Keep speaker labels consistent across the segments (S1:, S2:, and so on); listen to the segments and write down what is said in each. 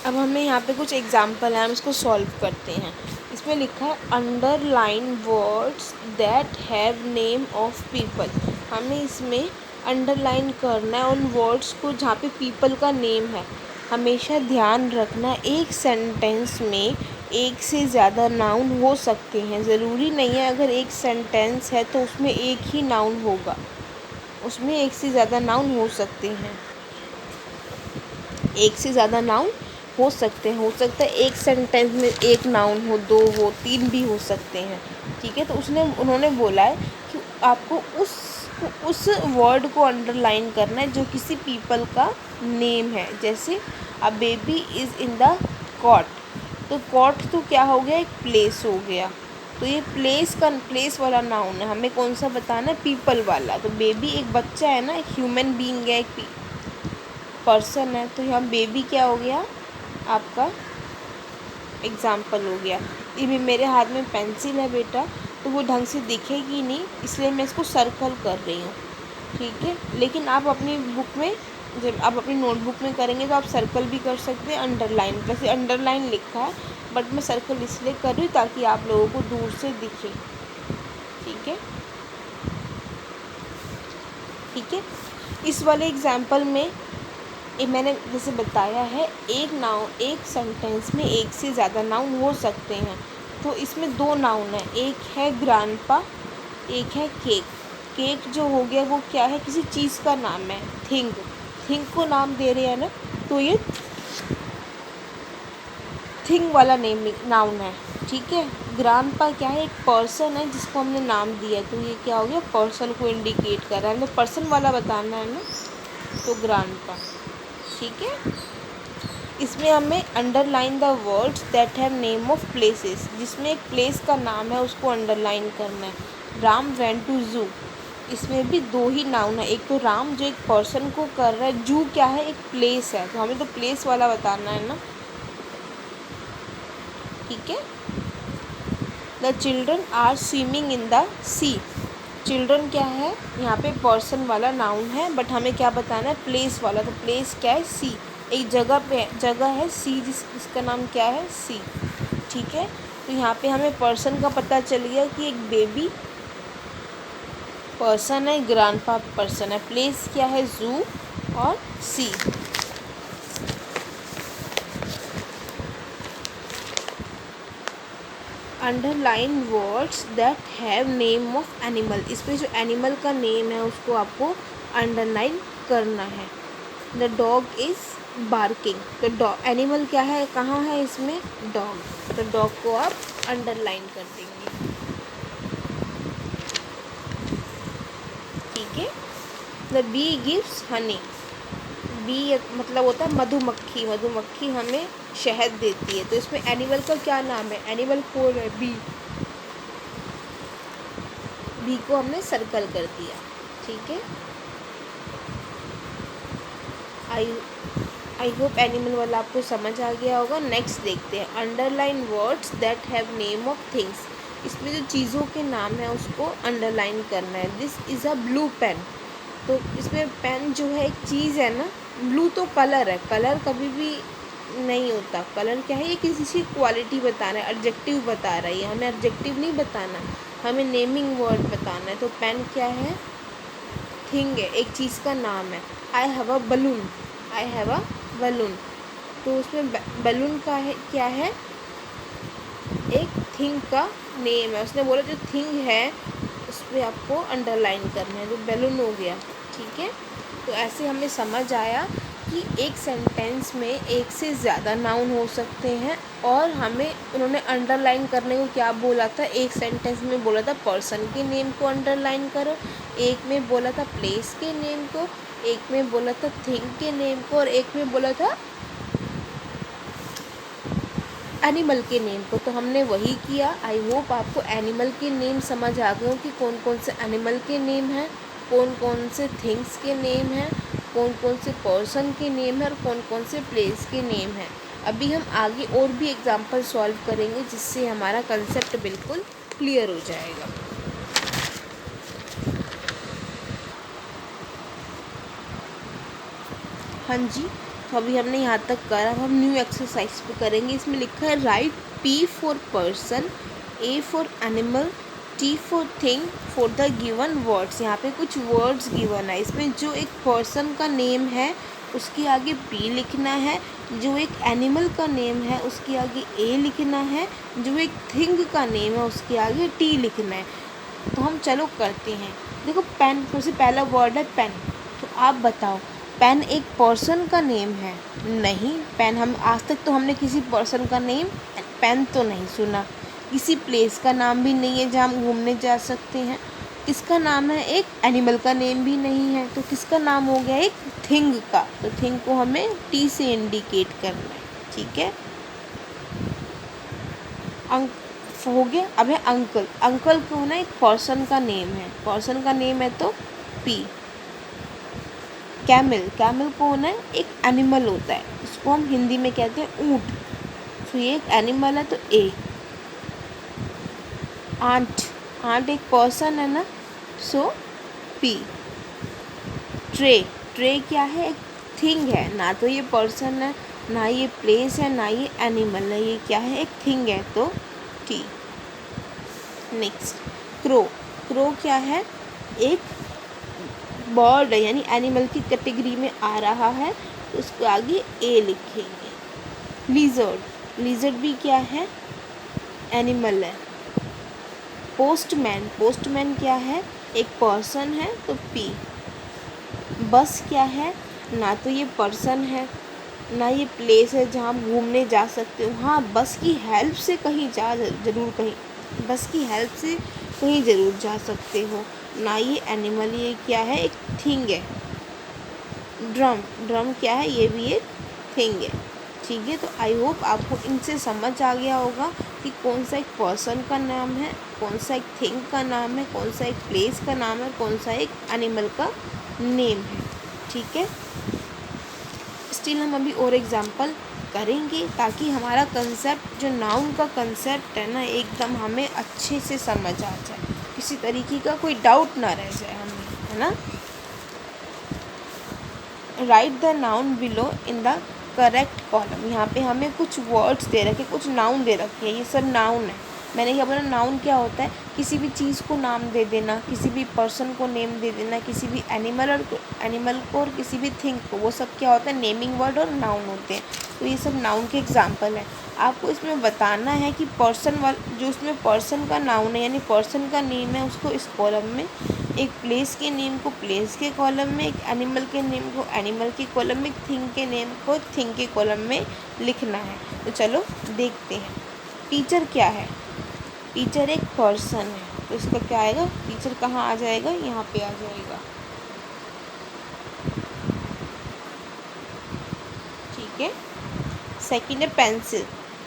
S1: अब हमें यहाँ पे कुछ एग्जाम्पल है, हम इसको सॉल्व करते हैं। इसमें लिखा है underline words that have name of people. हमें इसमें अंडरलाइन करना है उन वर्ड्स को जहाँ पे पीपल का नेम है। हमेशा ध्यान रखना, एक सेंटेंस में एक से ज़्यादा नाउन हो सकते हैं। ज़रूरी नहीं है अगर एक सेंटेंस है तो उसमें एक ही नाउन होगा, उसमें एक से ज़्यादा नाउन हो सकते हैं। एक से ज़्यादा नाउन हो सकते हैं, हो सकता है एक सेंटेंस में एक नाउन हो, दो हो, तीन भी हो सकते हैं। ठीक है, तो उन्होंने बोला है कि आपको उस वर्ड को अंडरलाइन करना है जो किसी पीपल का नेम है। जैसे a baby is in the cot, तो कॉट तो क्या हो गया, एक प्लेस हो गया। तो ये प्लेस वाला नाउन है, हमें कौन सा बताना है, पीपल वाला। तो बेबी एक बच्चा है ना, एक ह्यूमन बीइंग है, एक पर्सन है, तो यहाँ बेबी क्या हो गया, आपका एग्जाम्पल हो गया। ये मेरे हाथ में पेंसिल है बेटा, तो वो ढंग से दिखेगी नहीं, इसलिए मैं इसको सर्कल कर रही हूँ। ठीक है, लेकिन आप अपनी बुक में, जब आप अपनी नोटबुक में करेंगे तो आप सर्कल भी कर सकते हैं, अंडरलाइन। वैसे अंडरलाइन लिखा है बट मैं सर्कल इसलिए कर रही हूँ ताकि आप लोगों को दूर से दिखे। ठीक है, ठीक है। इस वाले एग्जाम्पल में मैंने जैसे बताया है, एक सेंटेंस में एक से ज़्यादा नाउन हो सकते हैं। तो इसमें दो नाउन है, एक है ग्रांडपा, एक है केक। केक जो हो गया वो क्या है, किसी चीज़ का नाम है, थिंग को नाम दे रहे हैं ना, तो ये थिंग वाला नाउन है। ठीक है, ग्रांडपा क्या है, एक पर्सन है जिसको हमने नाम दिया है, तो ये क्या हो गया, पर्सन को इंडिकेट कर रहा है, हमें पर्सन वाला बताना है ना, तो ग्रांडपा। ठीक है, इसमें हमें underline the words that have name of places, जिसमें एक प्लेस का नाम है उसको अंडरलाइन करना है। राम वेंट टू जू, इसमें भी दो ही नाउन है, एक तो राम जो एक पर्सन को कर रहा है, जू क्या है, एक प्लेस है, तो हमें तो प्लेस वाला बताना है ना। ठीक है, the children are swimming in the sea, children क्या है, यहाँ पे पर्सन वाला नाउन है बट हमें क्या बताना है, प्लेस वाला। तो प्लेस क्या है, सी, एक जगह है सी, जिसका नाम क्या है, सी। ठीक है, तो यहाँ पे हमें पर्सन का पता चल गया कि एक बेबी पर्सन है, ग्रैंडपा पर्सन है, प्लेस क्या है, जू और sea. Underline words that have name of animal, इसमें जो एनिमल का नेम है उसको आपको अंडरलाइन करना है। द डॉग इज़ बार्किंग, तो डॉग एनिमल क्या है, कहाँ है इसमें, डॉग, तो डॉग को आप अंडरलाइन कर देंगे। ठीक है, the bee gives honey, bee मतलब होता है मधुमक्खी, मधुमक्खी हमें शहद देती है, तो इसमें एनिमल का क्या नाम है, एनिमल कौन है, बी, बी को हमने सर्कल कर दिया। ठीक है, आई होप एनिमल वाला आपको समझ आ गया होगा। नेक्स्ट देखते हैं, underline words that have name of things, इसमें जो चीज़ों के नाम है उसको अंडरलाइन करना है। This is a blue pen, तो इसमें पेन जो है एक चीज़ है ना, ब्लू तो कलर है, कलर कभी भी नहीं होता, कलर क्या है, ये किसी की क्वालिटी बता रहा है, एडजेक्टिव बता रहा है, हमें एडजेक्टिव नहीं बताना, हमें नेमिंग वर्ड बताना है। तो पेन क्या है, थिंग है, एक चीज़ का नाम है। I have a balloon, I have a balloon, तो उसमें बलून का है क्या है, एक थिंग का नेम है, उसने बोला जो थिंग है उस पर आपको अंडरलाइन करना है, जो बैलून हो गया। ठीक है, तो ऐसे हमें समझ आया कि एक सेंटेंस में एक से ज़्यादा नाउन हो सकते हैं, और हमें उन्होंने अंडरलाइन करने को क्या बोला था, एक सेंटेंस में बोला था पर्सन के नेम को अंडरलाइन करो, एक में बोला था प्लेस के नेम को, एक में बोला था थिंग के नेम को, और एक में बोला था एनिमल के नेम को। तो हमने वही किया। आई होप आपको एनिमल के नेम समझ आ गए हो कि कौन कौन से एनिमल के नेम हैं, कौन कौन से थिंग्स के नेम हैं, कौन कौन से पर्सन के नेम है, और कौन कौन से प्लेस के नेम हैं। अभी हम आगे और भी एग्जाम्पल सॉल्व करेंगे जिससे हमारा कंसेप्ट बिल्कुल क्लियर हो जाएगा। हाँ जी, तो अभी हमने यहाँ तक करा, अब हम न्यू एक्सरसाइज पे करेंगे। इसमें लिखा है right P for person, A for animal, T for thing for the given words. यहाँ पे कुछ वर्ड्स गिवन है, इसमें जो एक पर्सन का नेम है उसके आगे P लिखना है, जो एक एनिमल का नेम है उसके आगे A लिखना है, जो एक थिंग का नेम है उसके आगे T लिखना है। तो हम चलो करते हैं। देखो पेन, सबसे पहला वर्ड है पेन। तो आप बताओ पेन एक पर्सन का नेम है? नहीं, पेन हम आज तक तो हमने किसी पर्सन का नेम पेन तो नहीं सुना। किसी प्लेस का नाम भी नहीं है जहाँ हम घूमने जा सकते हैं। किसका नाम है? एक एनिमल का नेम भी नहीं है। तो किसका नाम हो गया? एक थिंग का। तो थिंग को हमें टी से इंडिकेट करना है, ठीक है। अंक हो गया। अब है अंकल। अंकल को ना एक पर्सन का नेम है, पर्सन का नेम है तो पी। कैमल, कैमल को होना है एक एनिमल होता है, इसको हम हिंदी में कहते हैं ऊँट। तो ये एक एनिमल है तो ए। आंट, आंट एक पर्सन है ना, सो पी। ट्रे, ट्रे क्या है? एक थिंग है, ना तो ये पर्सन है, ना ये प्लेस है, ना ये एनिमल है, ये क्या है? एक थिंग है तो टी। नेक्स्ट क्रो, क्रो क्या है? एक बर्ड है, यानी एनिमल की कैटेगरी में आ रहा है, तो उसको आगे ए लिखेंगे। लिजर्ड, लिजर्ड भी क्या है? एनिमल है। पोस्टमैन, पोस्टमैन क्या है? एक पर्सन है तो पी। बस क्या है? ना तो ये पर्सन है, ना ये प्लेस है जहाँ आप घूमने जा सकते हो। हाँ, बस की हेल्प से कहीं जा जरूर कहीं बस की हेल्प से कहीं ज़रूर जा सकते हो। ना ये एनिमल, ये क्या है? एक थिंग है। ड्रम, ड्रम क्या है? ये भी एक थिंग है, ठीक है। तो आई होप आपको इनसे समझ आ गया होगा कि कौन सा एक पर्सन का नाम है, कौन सा एक थिंग का नाम है, कौन सा एक प्लेस का नाम है, कौन सा एक एनिमल का नेम है, ठीक है। स्टिल हम अभी और एग्जांपल करेंगे ताकि हमारा कंसेप्ट, जो नाउन का कंसेप्ट है ना, एकदम हमें अच्छे से समझ आ जाए, किसी तरीके का कोई डाउट ना रह जाए हमें, है ना। Right the noun below in the correct column. यहाँ पे हमें कुछ वर्ड्स दे रखे, कुछ नाउन दे रखे हैं, ये सब नाउन है। मैंने क्या बोला? नाउन क्या होता है? किसी भी चीज़ को नाम दे देना, किसी भी पर्सन को नेम दे देना, किसी भी एनिमल को और किसी भी थिंग को, वो सब क्या होता है? नेमिंग वर्ड और नाउन होते हैं। तो ये सब नाउन के एग्जाम्पल हैं। आपको इसमें बताना है कि जो उसमें पर्सन का नाउन है यानी पर्सन का नेम है, उसको इस कॉलम में, एक प्लेस के नेम को प्लेस के कॉलम में, एक एनिमल के नेम को एनिमल के कॉलम में, एक थिंग के नेम को थिंग के कॉलम में लिखना है। तो चलो देखते हैं। टीचर क्या है? टीचर एक पर्सन है, तो इसका क्या आएगा? टीचर कहाँ आ जाएगा? यहाँ पे आ जाएगा, ठीक है। सेकंड है पेंसिल।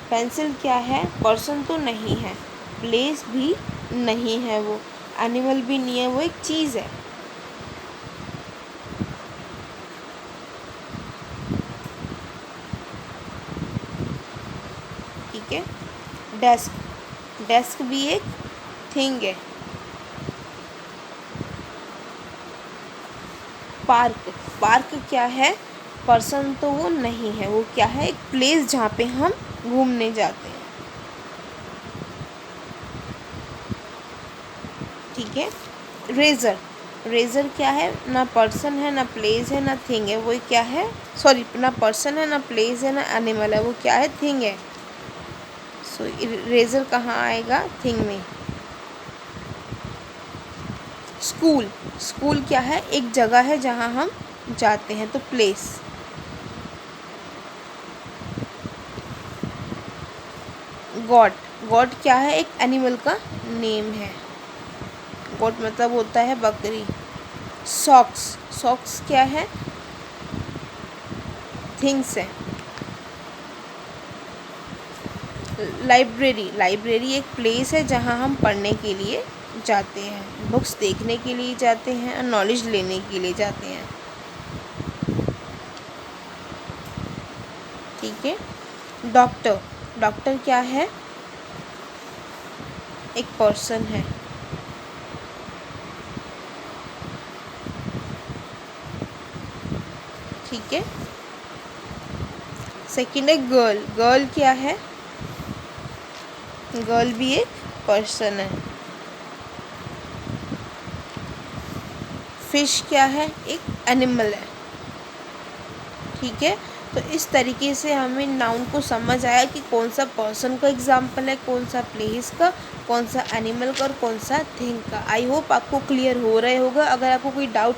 S1: पेंसिल क्या है? पर्सन तो नहीं है, प्लेस भी नहीं है, वो एनिमल भी नहीं है, वो एक चीज़ है, ठीक है। डेस्क, डेस्क भी एक थिंग है। पार्क, पार्क क्या है? पर्सन तो वो नहीं है, वो क्या है? एक प्लेस जहाँ पे हम घूमने जाते हैं, ठीक है। रेज़र, रेज़र क्या है? ना पर्सन है, ना प्लेस है, ना थिंग है, वो क्या है? सॉरी, ना पर्सन है, ना प्लेस है, ना एनिमल है, वो क्या है? थिंग है। सो रेज़र कहाँ आएगा? थिंग में। स्कूल, स्कूल क्या है? एक जगह है जहाँ हम जाते हैं, तो प्लेस। गॉट, गॉट क्या है? एक एनिमल का नेम है, गॉट मतलब होता है बकरी। सॉक्स, सॉक्स क्या है? थिंग्स है। लाइब्रेरी, लाइब्रेरी एक प्लेस है जहाँ हम पढ़ने के लिए जाते हैं, बुक्स देखने के लिए जाते हैं और नॉलेज लेने के लिए जाते हैं, ठीक है। डॉक्टर, डॉक्टर क्या है? एक पर्सन है, ठीक है। सेकंड है गर्ल। गर्ल क्या है? गर्ल भी एक पर्सन है। फिश क्या है? एक एनिमल है। ठीक है, तो इस तरीके से हमें नाउन को समझ आया कि कौन सा पर्सन का एग्जाम्पल है, कौन सा प्लेस का, कौन सा एनिमल का और कौन सा थिंग का। आई होप आपको क्लियर हो रहा होगा। अगर आपको कोई डाउट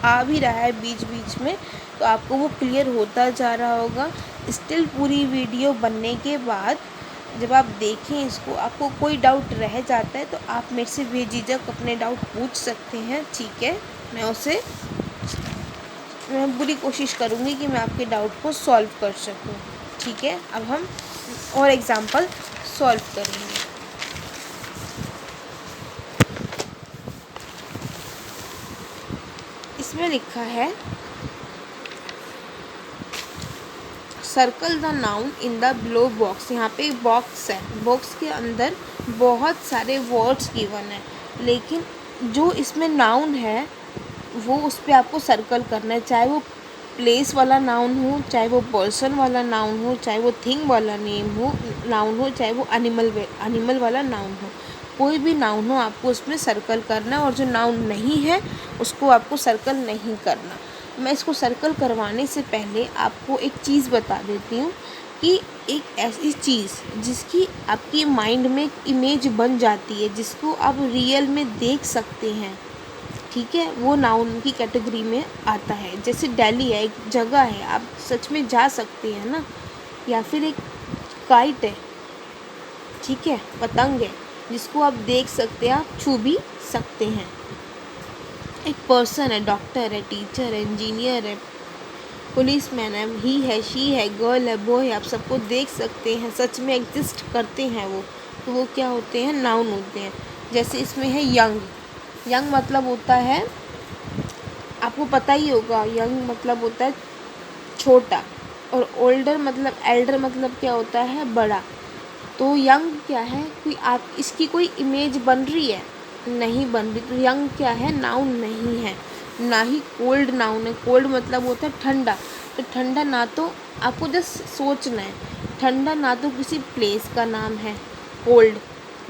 S1: आ भी रहा है बीच बीच में तो आपको वो क्लियर होता जा रहा होगा। स्टिल पूरी वीडियो बनने के बाद जब आप देखें इसको, आपको कोई डाउट रह जाता है तो आप मेरे से बेझिझक अपने डाउट पूछ सकते हैं। ठीक है, मैं पूरी कोशिश करूँगी कि मैं आपके डाउट को सॉल्व कर सकूँ। ठीक है, अब हम और एग्जांपल सॉल्व करेंगे। इसमें लिखा है circle the noun in the below box. यहाँ पे एक बॉक्स है, बॉक्स के अंदर बहुत सारे वर्ड्स गिवन है, लेकिन जो इसमें नाउन है वो उस पर आपको सर्कल करना है। चाहे वो प्लेस वाला नाउन हो, चाहे वो पर्सन वाला नाउन हो, चाहे वो थिंग वाला नाउन हो, चाहे वो एनिमल वाला नाउन हो, कोई भी नाउन हो आपको उसमें सर्कल करना है। और जो नाउन नहीं है उसको आपको सर्कल नहीं करना। मैं इसको सर्कल करवाने से पहले आपको एक चीज़ बता देती हूँ कि एक ऐसी चीज़ जिसकी आपकी माइंड में एक इमेज बन जाती है, जिसको आप रियल में देख सकते हैं, ठीक है, वो नाउन की कैटेगरी में आता है। जैसे दिल्ली है, एक जगह है, आप सच में जा सकते हैं ना। या फिर एक काइट है, ठीक है, पतंग है जिसको आप देख सकते हैं, आप छू भी सकते हैं। एक पर्सन है, डॉक्टर है, टीचर है, इंजीनियर है, पुलिसमैन है, ही है, शी है, गर्ल है, बॉय है, आप सबको देख सकते हैं, सच में एग्जिस्ट करते हैं वो, तो वो क्या होते हैं? नाउन होते हैं। जैसे इसमें है यंग। यंग मतलब होता है, आपको पता ही होगा, यंग मतलब होता है छोटा, और ओल्डर मतलब एल्डर मतलब क्या होता है? बड़ा। तो यंग क्या है? कोई आप इसकी कोई इमेज बन रही है? नहीं बन रही। तो यंग क्या है? नाउन नहीं है। ना ही कोल्ड नाउन है। कोल्ड मतलब होता है ठंडा। तो ठंडा ना तो आपको जस्ट सोचना है, ठंडा ना तो किसी प्लेस का नाम है कोल्ड,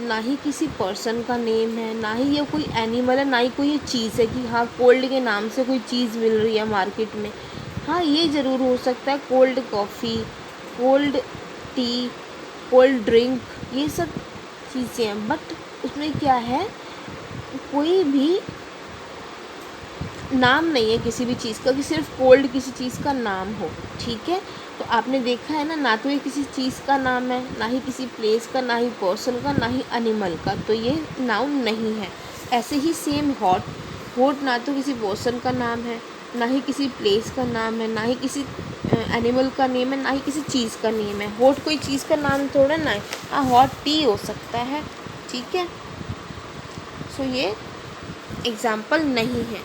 S1: ना ही किसी पर्सन का नेम है, ना ही ये कोई एनिमल है, ना ही कोई ये चीज़ है कि हाँ कोल्ड के नाम से कोई चीज़ मिल रही है मार्केट में। हाँ, ये ज़रूर हो सकता है cold coffee, cold T, cold drink, ये सब चीज़ें हैं, बट उसमें क्या है, कोई भी नाम नहीं है किसी भी चीज़ का कि सिर्फ कोल्ड किसी चीज़ का नाम हो। ठीक है, तो आपने देखा है ना तो ये किसी चीज़ का नाम है, ना ही किसी प्लेस का, ना ही पर्सन का, ना ही एनिमल का, तो ये नाउन नहीं है। ऐसे ही सेम हॉट। हॉट ना तो किसी पर्सन का नाम है, ना ही किसी प्लेस का नाम है, ना ही किसी एनिमल का नेम है, ना ही किसी चीज़ का नेम है। हॉट कोई चीज़ का नाम थोड़ा ना है। हाँ, हॉट टी हो सकता है। ठीक है, सो ये एग्ज़ाम्पल नहीं है।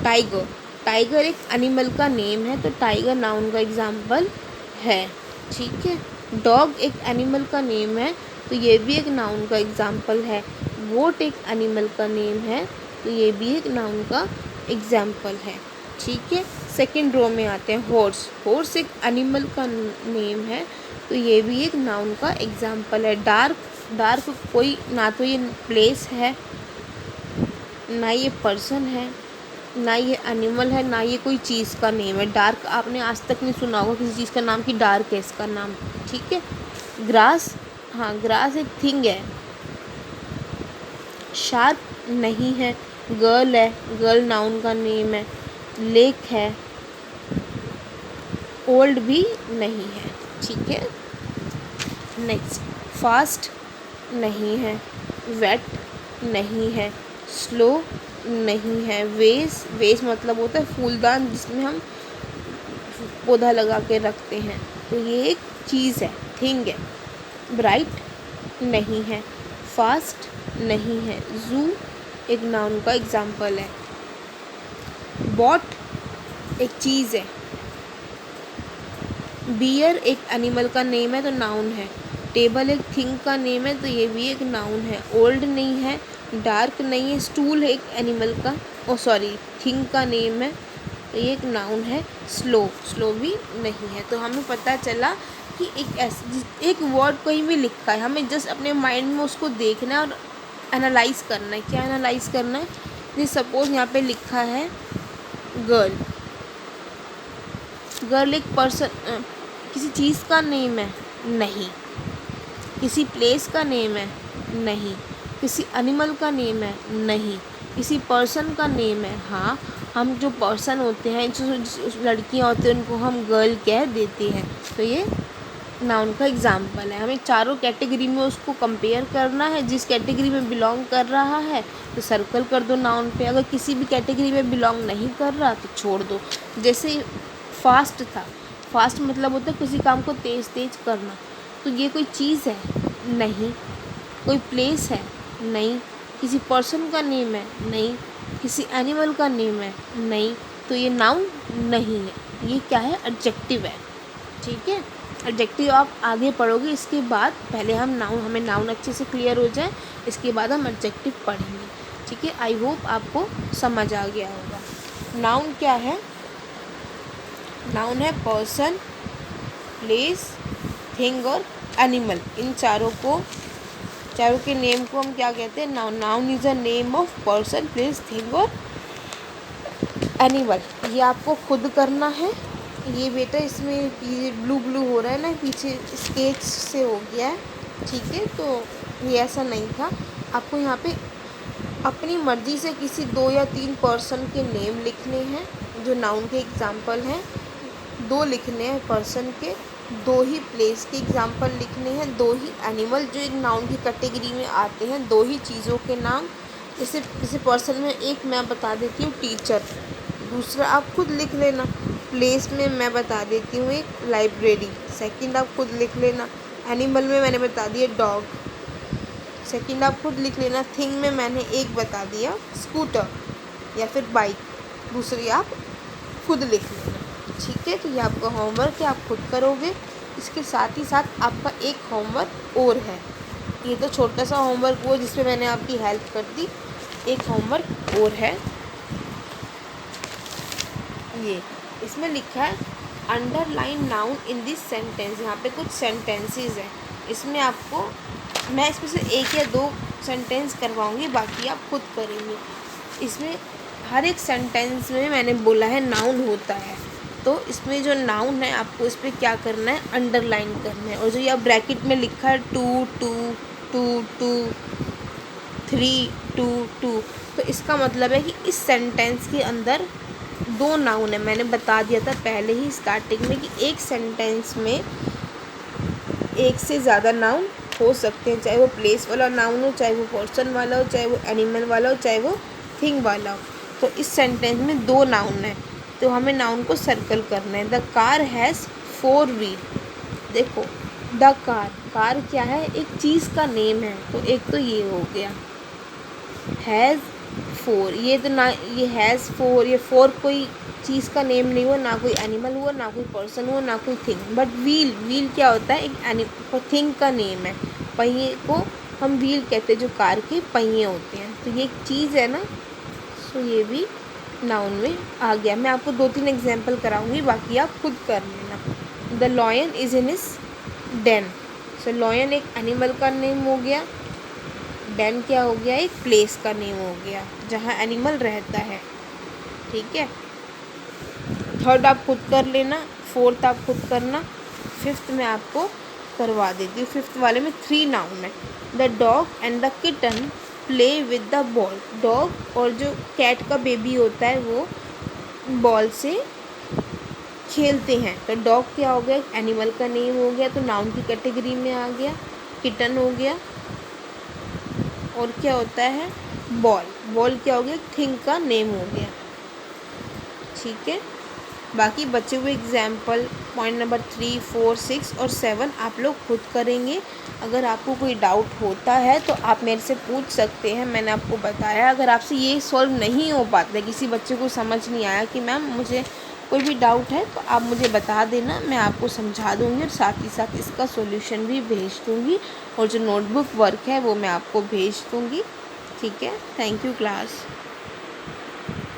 S1: टाइगर। टाइगर एक एनिमल का नेम है, तो टाइगर नाउन का एग्ज़ाम्पल है। ठीक है, डॉग एक एनिमल का नेम है, तो ये भी एक नाउन का एग्ज़ाम्पल है। गोट एक एनिमल का नेम है, तो ये भी एक नाउन का एग्ज़ाम्पल है। ठीक है, सेकंड रो में आते हैं हॉर्स। हॉर्स एक एनिमल का नेम है, तो ये भी एक नाउन का एग्ज़ाम्पल है। डार्क। डार्क कोई ना तो ये प्लेस है, ना ये पर्सन है, ना ये एनिमल है, ना ये कोई चीज़ का नेम है। डार्क आपने आज तक नहीं सुना होगा किसी चीज़ का नाम कि डार्क है इसका नाम। ठीक है, ग्रास। हाँ, ग्रास एक थिंग है। शार्प नहीं है। गर्ल है, गर्ल नाउन का नेम है। लेक है। ओल्ड भी नहीं है। ठीक है, नेक्स्ट। फास्ट नहीं है। वेट नहीं है। स्लो नहीं है। वेस। वेस मतलब होता है फूलदान जिसमें हम पौधा लगा के रखते हैं, तो ये एक चीज़ है, थिंग है। ब्राइट नहीं है। फास्ट नहीं है। जू एक नाउन का एग्जाम्पल है। बॉट एक चीज़ है। बियर एक एनिमल का नेम है, तो नाउन है। टेबल एक थिंग का नेम है, तो ये भी एक नाउन है। ओल्ड नहीं है। डार्क नहीं है। स्टूल है एक एनिमल का, थिंग का नेम है, तो ये एक नाउन है। स्लो, स्लो भी नहीं है। तो हमें पता चला कि एक वर्ड कहीं भी लिखा है, हमें जस्ट अपने माइंड में उसको देखना है और एनालाइज करना है। क्या एनालाइज करना है? जैसे सपोज यहाँ पे लिखा है गर्ल। गर्ल एक पर्सन, किसी चीज़ का नेम है? नहीं। किसी प्लेस का नेम है? नहीं। किसी एनिमल का नेम है? नहीं। किसी पर्सन का नेम है? हाँ। हम जो पर्सन होते हैं, जो लड़कियां होती हैं, उनको हम गर्ल कह देते हैं। तो ये नाउन का एग्जाम्पल है। हमें चारों कैटेगरी में उसको कंपेयर करना है। जिस कैटेगरी में बिलोंग कर रहा है तो सर्कल कर दो नाउन पे। अगर किसी भी कैटेगरी में बिलोंग नहीं कर रहा तो छोड़ दो। जैसे फास्ट था, फास्ट मतलब होता है किसी काम को तेज़ तेज़ करना। तो ये कोई चीज़ है? नहीं। कोई प्लेस है? नहीं। किसी पर्सन का नेम है? नहीं। किसी एनिमल का नेम है? नहीं। तो ये नाउन नहीं है। ये क्या है? एडजेक्टिव है। ठीक है, एडजेक्टिव आप आगे पढ़ोगे। इसके बाद पहले हमें नाउन अच्छे से क्लियर हो जाए, इसके बाद हम एडजेक्टिव पढ़ेंगे। ठीक है, आई होप आपको समझ आ गया होगा। नाउन क्या है? नाउन है पर्सन, प्लेस, थिंग और एनिमल। इन चारों के नेम को हम क्या कहते हैं? Noun. Noun is a name of person, place, thing और एनिमल। ये आपको खुद करना है। ये बेटा इसमें ब्लू ब्लू हो रहा है ना, पीछे स्केच से हो गया है। ठीक है, तो ये ऐसा नहीं था। आपको यहाँ पे अपनी मर्ज़ी से किसी 2 या 3 पर्सन के नेम लिखने हैं जो नाउन के एग्जाम्पल हैं। 2 लिखने हैं पर्सन के, 2 ही प्लेस के एग्जाम्पल लिखने हैं, 2 ही एनिमल जो एक नाउन की कैटेगरी में आते हैं, 2 ही चीज़ों के नाम। जैसे पर्सन में एक मैं बता देती हूँ टीचर, दूसरा आप खुद लिख लेना। प्लेस में मैं बता देती हूँ एक लाइब्रेरी, सेकंड आप खुद लिख लेना। एनिमल में मैंने बता दिया डॉग, सेकंड आप खुद लिख लेना। थिंग में मैंने एक बता दिया स्कूटर या फिर बाइक, दूसरी आप खुद लिख लेना। ठीक है, तो ये आपका होमवर्क है, आप खुद करोगे। इसके साथ ही साथ आपका एक होमवर्क और है। ये तो छोटा सा होमवर्क वो जिसमें मैंने आपकी हेल्प कर दी। एक होमवर्क और है, ये इसमें लिखा है underline noun in this sentence. यहाँ पे कुछ सेंटेंसेस हैं, इसमें आपको मैं इसमें से 1 या 2 सेंटेंस करवाऊँगी, बाकी आप खुद करेंगे। इसमें हर एक सेंटेंस में मैंने बोला है नाउन होता है, तो इसमें जो नाउन है आपको इस पर क्या करना है? अंडरलाइन करना है। और जो ये ब्रैकेट में लिखा है 2 2 2 2 3 2 2, तो इसका मतलब है कि इस सेंटेंस के अंदर 2 नाउन है। मैंने बता दिया था पहले ही स्टार्टिंग में कि एक सेंटेंस में एक से ज़्यादा नाउन हो सकते हैं, चाहे वो प्लेस वाला नाउन हो, चाहे वो पर्सन वाला हो, चाहे वो एनिमल वाला हो, चाहे वो थिंग वाला हो। तो इस सेंटेंस में 2 नाउन है, तो हमें नाउन को सर्कल करना है। The car has 4 wheel. देखो द कार क्या है? एक चीज़ का नेम है, तो एक तो ये हो गया। हैज़ 4, ये तो ना, ये हैज़ 4, ये 4 कोई चीज़ का नेम नहीं हुआ, ना कोई एनिमल हुआ, ना कोई पर्सन हुआ, ना कोई थिंग। बट व्हील क्या होता है? एक थिंग का नेम है। पहिए को हम व्हील कहते हैं, जो कार के पहिए होते हैं। तो ये एक चीज़ है ना, सो ये भी नाउन में आ गया। मैं आपको 2-3 एग्जाम्पल कराऊंगी, बाकी आप खुद कर लेना। The lion is in his den. So lion एक एनिमल का नेम हो गया, डेन क्या हो गया? एक प्लेस का नेम हो गया जहाँ एनिमल रहता है। ठीक है, थर्ड आप खुद कर लेना, फोर्थ आप खुद करना, फिफ्थ में आपको करवा देती हूँ। फिफ्थ वाले में 3 नाउन है। The dog and the kitten play with the ball. Dog और जो कैट का बेबी होता है वो बॉल से खेलते हैं। तो डॉग क्या हो गया? एनिमल का नेम हो गया, तो नाउन की कैटेगरी में आ गया। किटन हो गया, और क्या होता है? बॉल क्या हो गया? थिंग का नेम हो गया। ठीक है, बाकी बचे हुए एग्जाम्पल पॉइंट नंबर 3, 4, 6 और 7 आप लोग खुद करेंगे। अगर आपको कोई डाउट होता है तो आप मेरे से पूछ सकते हैं, मैंने आपको बताया। अगर आपसे ये सॉल्व नहीं हो पाता, किसी बच्चे को समझ नहीं आया कि मैम मुझे कोई भी डाउट है, तो आप मुझे बता देना, मैं आपको समझा दूँगी और साथ ही साथ इसका सॉल्यूशन भी भेज दूँगी, और जो नोटबुक वर्क है वो मैं आपको भेज दूँगी। ठीक है, थैंक यू क्लास।